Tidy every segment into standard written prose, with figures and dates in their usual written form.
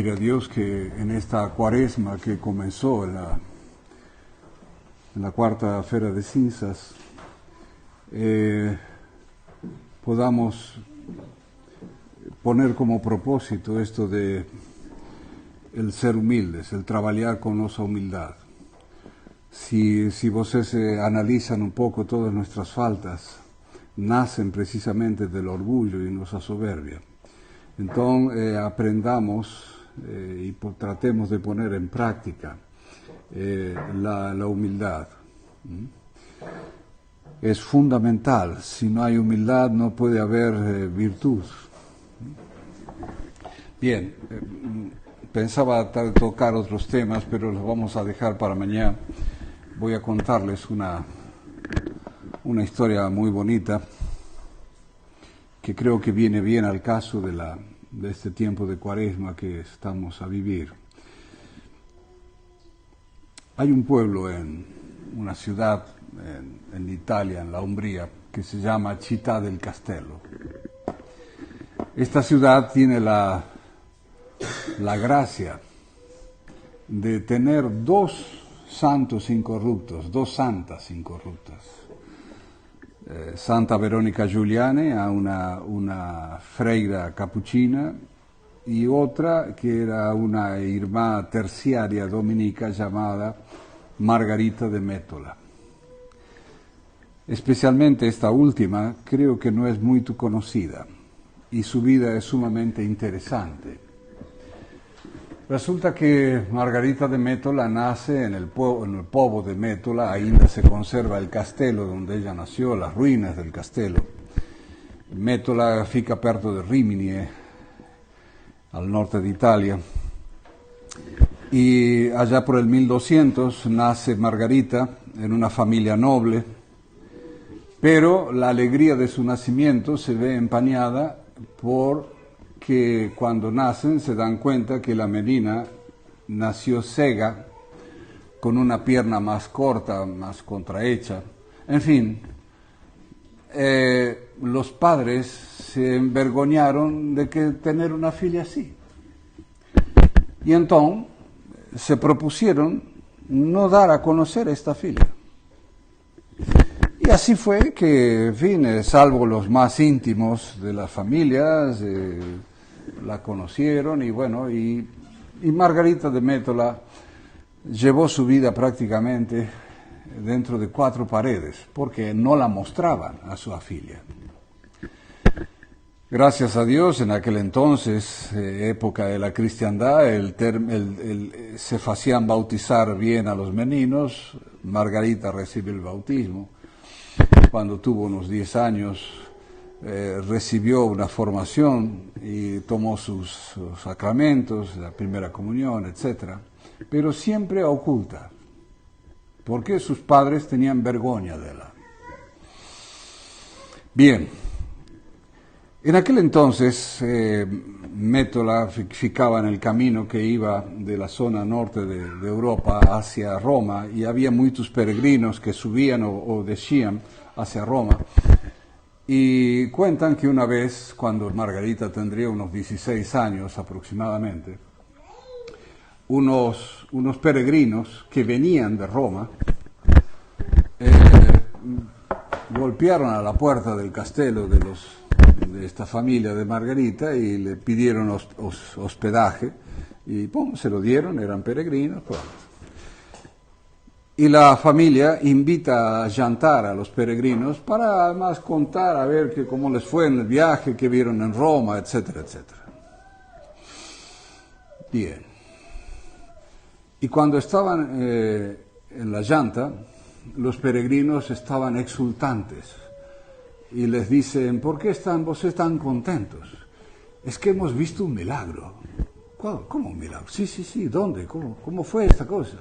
A Dios que en esta cuaresma que comenzó en la cuarta feira de cinzas podamos poner como propósito esto de el ser humildes, el trabajar con nuestra humildad. Si ustedes analizan un poco todas nuestras faltas, nacen precisamente del orgullo y nuestra soberbia. Entonces aprendamos y tratemos de poner en práctica la humildad. Es fundamental. Si no hay humildad no puede haber virtud. Bien, pensaba tocar otros temas, pero los vamos a dejar para mañana. Voy a contarles una historia muy bonita que creo que viene bien al caso de este tiempo de cuaresma que estamos a vivir. Hay un pueblo en una ciudad en Italia, en la Umbría, que se llama Città del Castello. Esta ciudad tiene la gracia de tener dos santos incorruptos, dos santas incorruptas. Santa Verónica Giuliani, a una freira capuchina, y otra que era una hermana terciaria dominica llamada Margarita de Métola. Especialmente esta última creo que no es muy conocida y su vida es sumamente interesante. Resulta que Margarita de Métola nace en el pueblo de Métola, ainda se conserva el castello donde ella nació, las ruinas del castello. Métola fica perto de Rimini, al norte de Italia. Y allá por el 1200 nace Margarita en una familia noble, pero la alegría de su nacimiento se ve empañada por que cuando nacen se dan cuenta que la menina nació ciega, con una pierna más corta, más contrahecha. En fin, los padres se envergonzaron de que tener una filla así. Y entonces se propusieron no dar a conocer a esta filla. Y así fue que, en fin, salvo los más íntimos de las familias, la conocieron y bueno, y Margarita de Métola llevó su vida prácticamente dentro de 4 paredes, porque no la mostraban a su filia. Gracias a Dios, en aquel entonces, época de la cristiandad, se hacían bautizar bien a los meninos. Margarita recibe el bautismo. Cuando tuvo unos 10 años, recibió una formación y tomó sus sacramentos, la primera comunión, etc. Pero siempre oculta, porque sus padres tenían vergüenza de ella. Bien, en aquel entonces Métola ficaba en el camino que iba de la zona norte de Europa hacia Roma, y había muchos peregrinos que subían o descían hacia Roma. Y cuentan que una vez, cuando Margarita tendría unos 16 años aproximadamente, unos peregrinos que venían de Roma golpearon a la puerta del castello de esta familia de Margarita y le pidieron hospedaje, y ¡pum!, se lo dieron, eran peregrinos. ¡Pum! Y la familia invita a jantar a los peregrinos para además contar a ver cómo les fue en el viaje, que vieron en Roma, etcétera, etcétera. Bien. Y cuando estaban en la llanta, los peregrinos estaban exultantes y les dicen: ¿por qué están vosotros tan contentos? Es que hemos visto un milagro. ¿Cómo un milagro? Sí, ¿dónde? ¿Cómo fue esta cosa?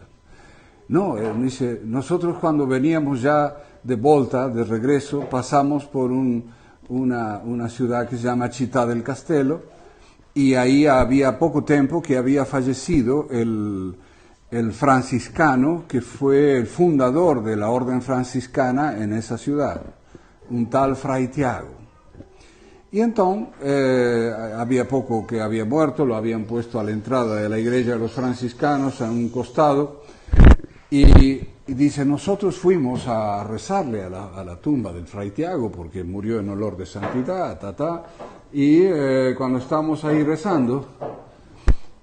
No, dice, nosotros cuando veníamos ya de volta, de regreso, pasamos por una ciudad que se llama Città del Castello, y ahí había poco tiempo que había fallecido el franciscano que fue el fundador de la orden franciscana en esa ciudad, un tal Fray Tiago. Y entonces había poco que había muerto, lo habían puesto a la entrada de la iglesia de los franciscanos a un costado, y dice, nosotros fuimos a rezarle a la tumba del Fray Tiago porque murió en olor de santidad, y cuando estábamos ahí rezando,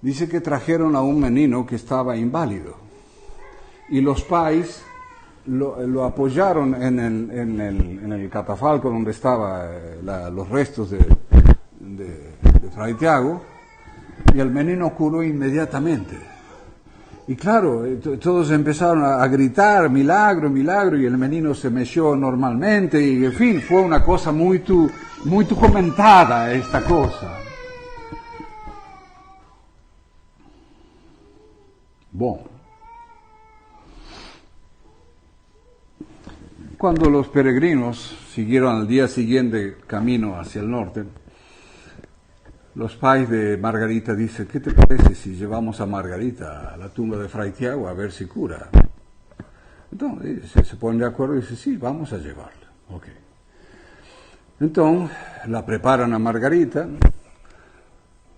dice que trajeron a un menino que estaba inválido, y los pais lo apoyaron en el catafalco donde estaban los restos de Fray Tiago, y el menino curó inmediatamente. Y claro, todos empezaron a gritar, milagro, milagro, y el menino se meciò normalmente, y en fin, fue una cosa muy comentada esta cosa. Bueno, cuando los peregrinos siguieron al día siguiente camino hacia el norte, los pais de Margarita dicen, ¿qué te parece si llevamos a Margarita a la tumba de Fray Tiago a ver si cura? Entonces se ponen de acuerdo y dicen, sí, vamos a llevarla. Okay. Entonces la preparan a Margarita.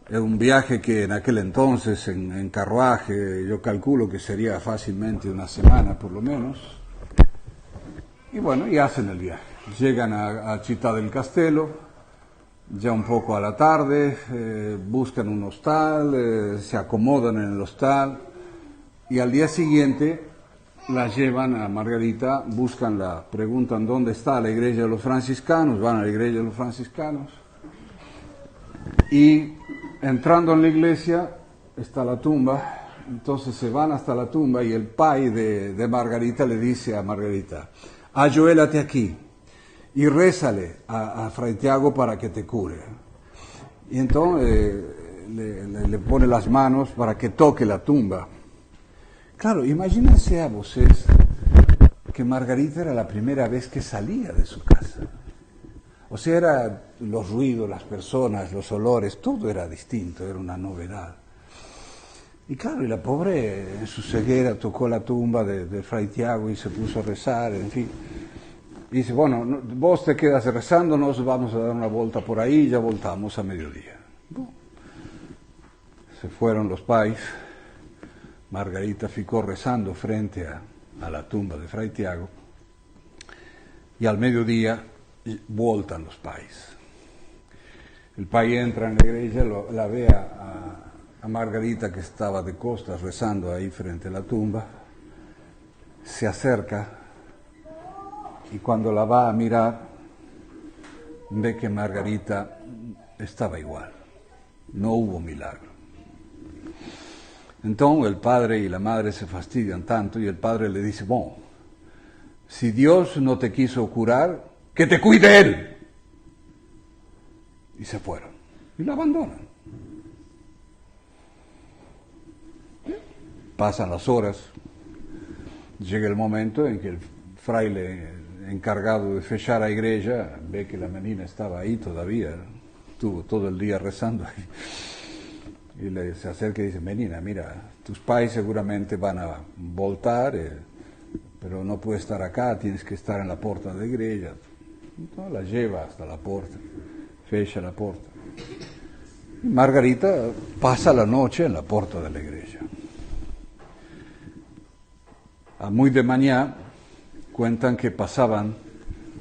Es un viaje que en aquel entonces en carruaje yo calculo que sería fácilmente una semana por lo menos. Y bueno, y hacen el viaje. Llegan a Città del Castello. Ya un poco a la tarde, buscan un hostal, se acomodan en el hostal, y al día siguiente la llevan a Margarita, preguntan dónde está la iglesia de los franciscanos, van a la iglesia de los franciscanos, y entrando en la iglesia está la tumba. Entonces se van hasta la tumba y el pai de Margarita le dice a Margarita, ayuélate aquí y rézale a Fray Tiago para que te cure. Y entonces le pone las manos para que toque la tumba. Claro, imagínense a ustedes que Margarita era la primera vez que salía de su casa. O sea, era los ruidos, las personas, los olores, todo era distinto, era una novedad. Y claro, y la pobre en su ceguera tocó la tumba de Fray Tiago y se puso a rezar, en fin. Dice, bueno, vos te quedas rezando, nos vamos a dar una vuelta por ahí, ya voltamos a mediodía. Bueno, se fueron los pais, Margarita ficó rezando frente a la tumba de Fray Tiago, y al mediodía voltan los pais. El pai entra en la iglesia, la ve a Margarita que estaba de costas rezando ahí frente a la tumba, se acerca, y cuando la va a mirar, ve que Margarita estaba igual, no hubo milagro. Entonces el padre y la madre se fastidian tanto y el padre le dice, bueno, si Dios no te quiso curar, que te cuide Él. Y se fueron, y la abandonan. Pasan las horas, llega el momento en que el fraile encargado de fechar la iglesia ve que la menina estaba ahí todavía, estuvo todo el día rezando ahí. Y se acerca y dice, menina, mira, tus pais seguramente van a voltar, pero no puedes estar acá, tienes que estar en la puerta de la iglesia. Entonces la lleva hasta la puerta, fecha la puerta. Y Margarita pasa la noche en la puerta de la iglesia. A muy de mañana cuentan que pasaban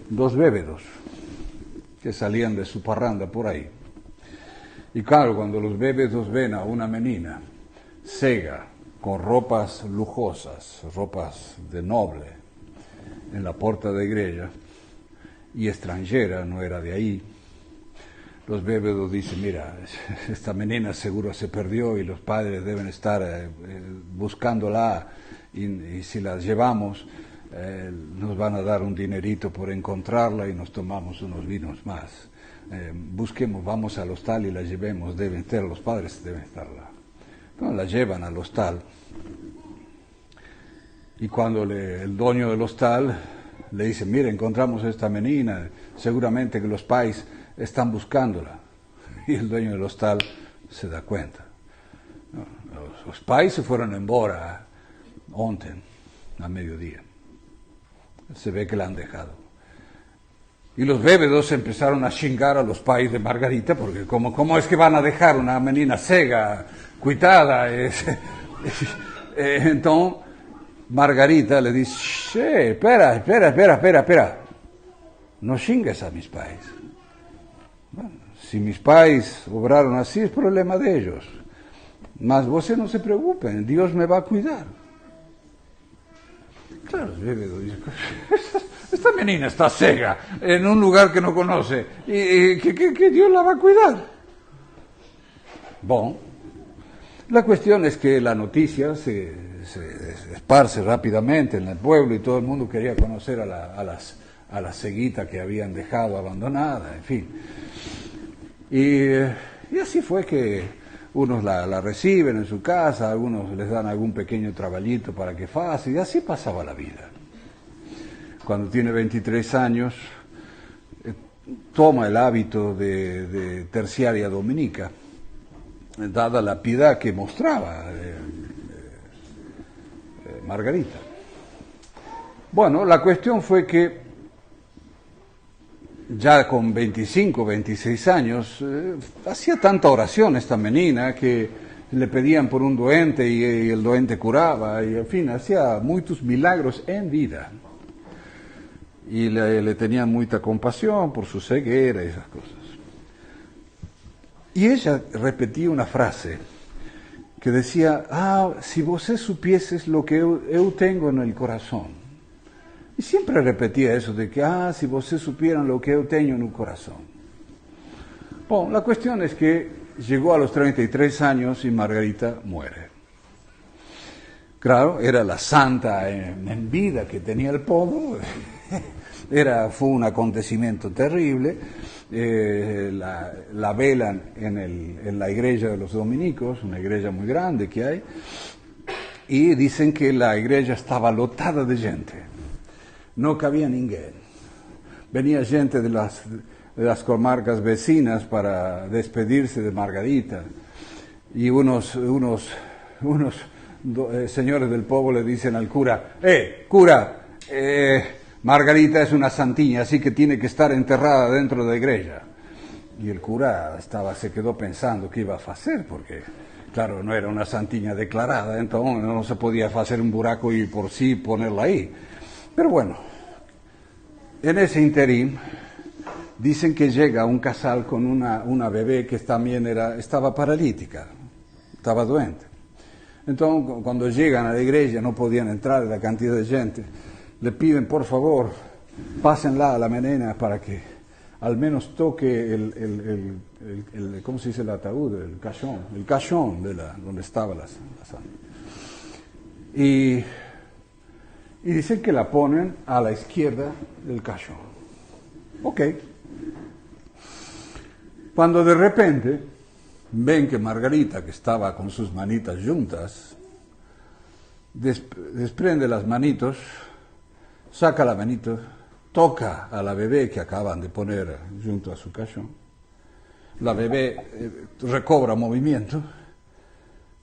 dos bébedos que salían de su parranda por ahí. Y claro, cuando los bébedos ven a una menina cega, con ropas lujosas, ropas de noble, en la puerta de la iglesia, y extranjera, no era de ahí, los bébedos dicen, mira, esta menina seguro se perdió y los padres deben estar buscándola, y si la llevamos, nos van a dar un dinerito por encontrarla y nos tomamos unos vinos más. Busquemos, vamos al hostal y la llevemos, deben estar, los padres deben estarla. Entonces la llevan al hostal, y cuando el dueño del hostal le dice, mira, encontramos a esta menina, seguramente que los pais están buscándola. Y el dueño del hostal se da cuenta. Los pais se fueron embora ontem, a mediodía. Se ve que la han dejado. Y los bebedos empezaron a chingar a los pais de Margarita, porque ¿cómo es que van a dejar una menina cega, cuitada? Entonces, Margarita le dice, espera, no chingues a mis pais. Bueno, si mis pais obraron así, es problema de ellos. Mas vos no se preocupen, Dios me va a cuidar. Claro, el bebedo dice, esta menina está ciega, en un lugar que no conoce, y que Dios la va a cuidar. Bueno, la cuestión es que la noticia se esparce rápidamente en el pueblo y todo el mundo quería conocer a la ceguita que habían dejado abandonada, en fin. Y así fue que unos la reciben en su casa, algunos les dan algún pequeño trabajito para que faça, y así pasaba la vida. Cuando tiene 23 años, toma el hábito de terciaria dominica, dada la piedad que mostraba Margarita. Bueno, la cuestión fue que ya con 25, 26 años, hacía tanta oración esta menina que le pedían por un doente y el doente curaba, y en fin, hacía muchos milagros en vida. Y le tenían mucha compasión por su ceguera y esas cosas. Y ella repetía una frase que decía, si vos supieses lo que eu tengo en el corazón. Y siempre repetía eso de que, si vos supieran lo que eu tengo en el corazón. Bueno, la cuestión es que llegó a los 33 años y Margarita muere. Claro, era la santa en vida que tenía el pueblo. Fue un acontecimiento terrible. La velan en la iglesia de los dominicos, una iglesia muy grande que hay, y dicen que la iglesia estaba lotada de gente, no cabía ninguém. Venía gente de las comarcas vecinas para despedirse de Margarita, y unos señores del pueblo le dicen al cura, cura, Margarita es una santiña, así que tiene que estar enterrada dentro de la iglesia. Y el cura se quedó pensando qué iba a hacer, porque, claro, no era una santiña declarada, entonces no se podía hacer un buraco y por sí ponerla ahí. Pero bueno, en ese interín, dicen que llega un casal con una bebé que también estaba paralítica, estaba doente. Entonces, cuando llegan a la iglesia, no podían entrar la cantidad de gente. Le piden, por favor, pásenla a la menina para que al menos toque el ¿cómo se dice el ataúd? El cachón donde estaba la santa. Y dicen que la ponen a la izquierda del cachón. Ok. Cuando de repente ven que Margarita, que estaba con sus manitas juntas, desprende las manitos, saca la manito, toca a la bebé que acaban de poner junto a su cachón. La bebé recobra movimiento,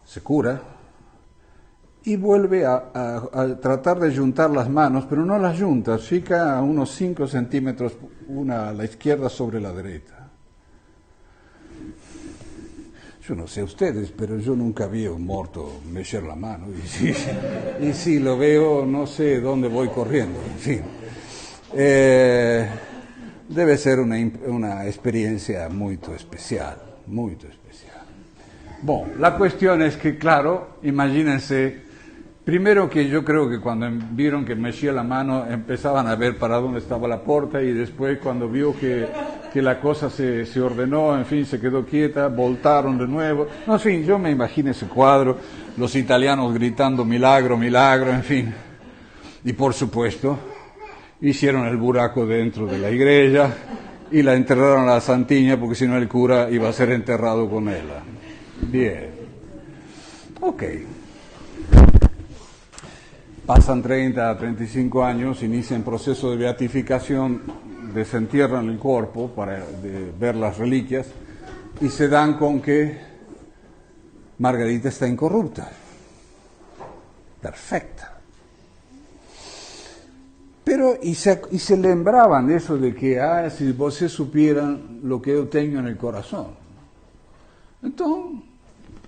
se cura y vuelve a tratar de juntar las manos, pero no las junta, fica a unos 5 centímetros una a la izquierda sobre la derecha. Yo no sé ustedes, pero yo nunca vi a un muerto mexer la mano. Y si lo veo, no sé dónde voy corriendo. En fin, debe ser una experiencia muy especial, muy especial. Bueno, la cuestión es que, claro, imagínense, primero que yo creo que cuando vieron que mexía la mano, empezaban a ver para dónde estaba la puerta, y después cuando vio que la cosa se ordenó, en fin, se quedó quieta, voltaron de nuevo. No, en fin, yo me imagino ese cuadro, los italianos gritando milagro, milagro, en fin. Y por supuesto, hicieron el buraco dentro de la iglesia y la enterraron a la santiña, porque si no el cura iba a ser enterrado con ella. Bien. Ok. Pasan 30 a 35 años, inicia el proceso de beatificación, desentierran el cuerpo para ver las reliquias y se dan con que Margarita está incorrupta, perfecta. Pero, y se lembraban de eso de que, si vocês supieran lo que yo tengo en el corazón. Entonces,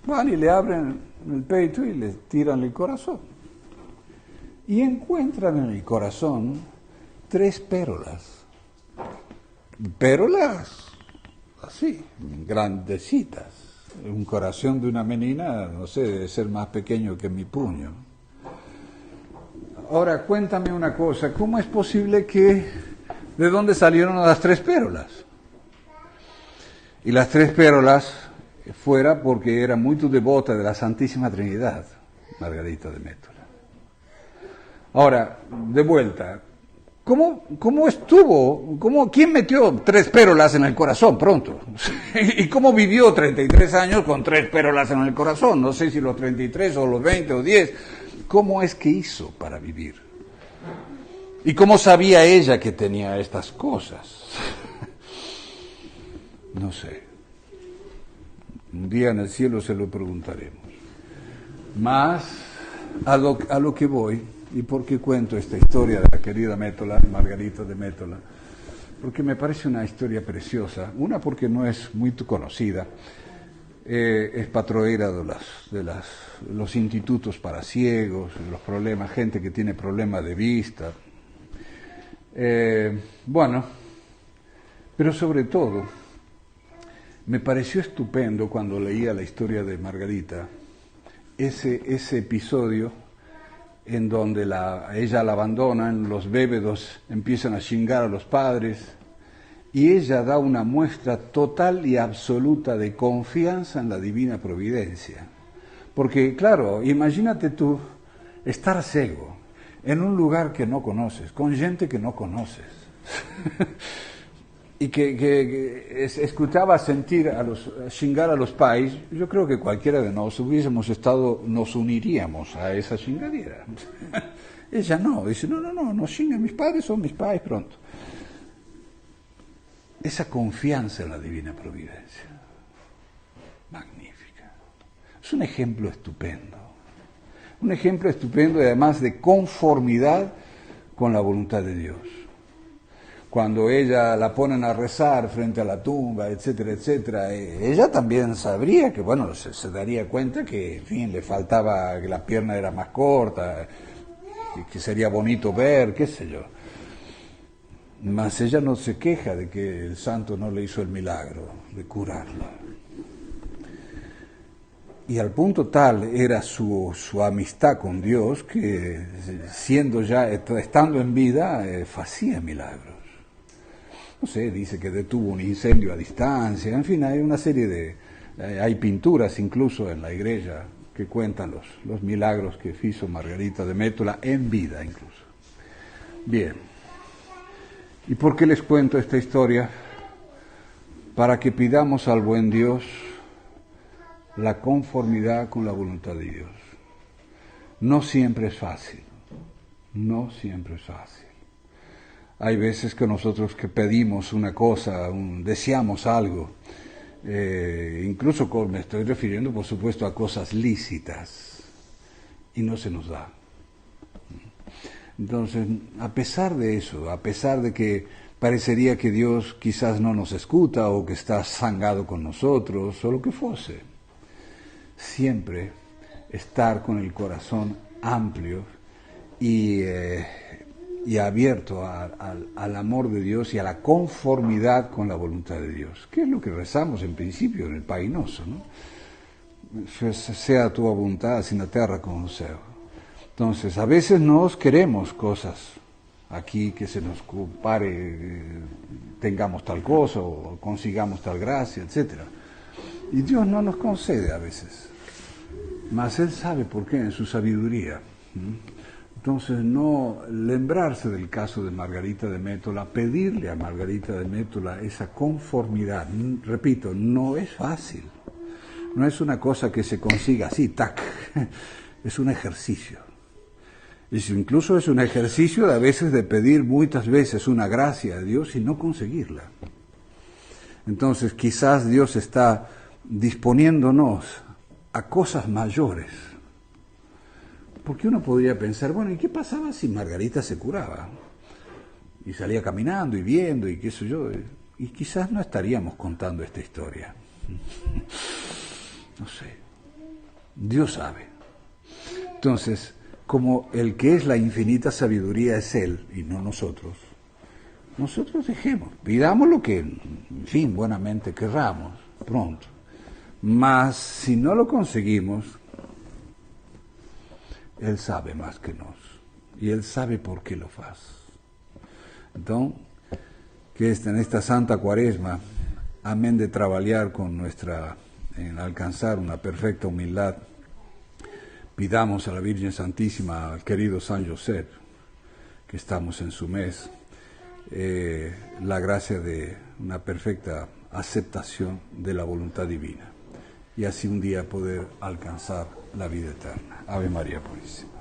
van y le abren el pecho y le tiran el corazón. Y encuentran en el corazón 3 pérolas. Pérolas así, grandecitas. Un corazón de una menina, no sé, debe ser más pequeño que mi puño. Ahora, cuéntame una cosa, ¿cómo es posible que, de dónde salieron las 3 pérolas? Y las 3 pérolas fuera porque era muy devota de la Santísima Trinidad, Margarita de Métola. Ahora, de vuelta, ¿cómo estuvo? ¿Quién metió 3 pérolas en el corazón pronto? ¿Y cómo vivió 33 años con 3 pérolas en el corazón? No sé si los 33 o los 20 o 10. ¿Cómo es que hizo para vivir? ¿Y cómo sabía ella que tenía estas cosas? No sé. Un día en el cielo se lo preguntaremos. Más a lo que voy, y por qué cuento esta historia de la querida Métola, Margarita de Métola, porque me parece una historia preciosa. Una, porque no es muy conocida. Es patroera de los institutos para ciegos, los problemas, gente que tiene problemas de vista. Bueno, pero sobre todo, me pareció estupendo cuando leía la historia de Margarita, ese episodio en donde ella la abandonan, los bébedos empiezan a chingar a los padres, y ella da una muestra total y absoluta de confianza en la divina providencia. Porque, claro, imagínate tú estar ciego en un lugar que no conoces, con gente que no conoces, y que escuchaba sentir chingar a los pais. Yo creo que cualquiera de nosotros nos uniríamos a esa chingadera. Ella no, dice, no chingan, mis padres son mis pais pronto. Esa confianza en la divina providencia, magnífica. Es un ejemplo estupendo y además de conformidad con la voluntad de Dios. Cuando ella la ponen a rezar frente a la tumba, etcétera, etcétera, ella también sabría que, bueno, se daría cuenta que, en fin, le faltaba, que la pierna era más corta, que sería bonito ver, qué sé yo. Mas ella no se queja de que el santo no le hizo el milagro de curarla. Y al punto tal era su amistad con Dios que, estando en vida, hacía milagros. No sé, dice que detuvo un incendio a distancia, en fin, hay una serie hay pinturas incluso en la iglesia que cuentan los milagros que hizo Margarita de Métola en vida incluso. Bien. ¿Y por qué les cuento esta historia? Para que pidamos al buen Dios la conformidad con la voluntad de Dios. No siempre es fácil, no siempre es fácil. Hay veces que nosotros que pedimos una cosa, deseamos algo, incluso me estoy refiriendo por supuesto a cosas lícitas, y no se nos da. Entonces, a pesar de eso, a pesar de que parecería que Dios quizás no nos escucha o que está zangado con nosotros o lo que fuese, siempre estar con el corazón amplio y abierto al amor de Dios y a la conformidad con la voluntad de Dios, que es lo que rezamos en principio en el Pai Nosso, ¿no? Sea tu voluntad así en la tierra como en el cielo. Entonces, a veces nos queremos cosas aquí que se nos compare, tengamos tal cosa o consigamos tal gracia, etc. Y Dios no nos concede a veces, mas Él sabe por qué en su sabiduría. Entonces, no lembrarse del caso de Margarita de Métola, pedirle a Margarita de Métola esa conformidad. Repito, no es fácil, no es una cosa que se consiga así, tac, es un ejercicio. Incluso es un ejercicio a veces de pedir muchas veces una gracia a Dios y no conseguirla. Entonces quizás Dios está disponiéndonos a cosas mayores. Porque uno podría pensar, bueno, ¿y qué pasaba si Margarita se curaba? Y salía caminando y viendo y qué sé yo, y quizás no estaríamos contando esta historia. No sé, Dios sabe. Entonces, como el que es la infinita sabiduría es Él y no nosotros dejemos, pidamos lo que, en fin, buenamente querramos, pronto. Mas si no lo conseguimos, Él sabe más que nos, y Él sabe por qué lo hace. Entonces, que en esta Santa Cuaresma, amén de trabajar en alcanzar una perfecta humildad, pidamos a la Virgen Santísima, al querido San José, que estamos en su mes, la gracia de una perfecta aceptación de la voluntad divina, y así un día poder alcanzar la vida eterna. Ave María Purísima.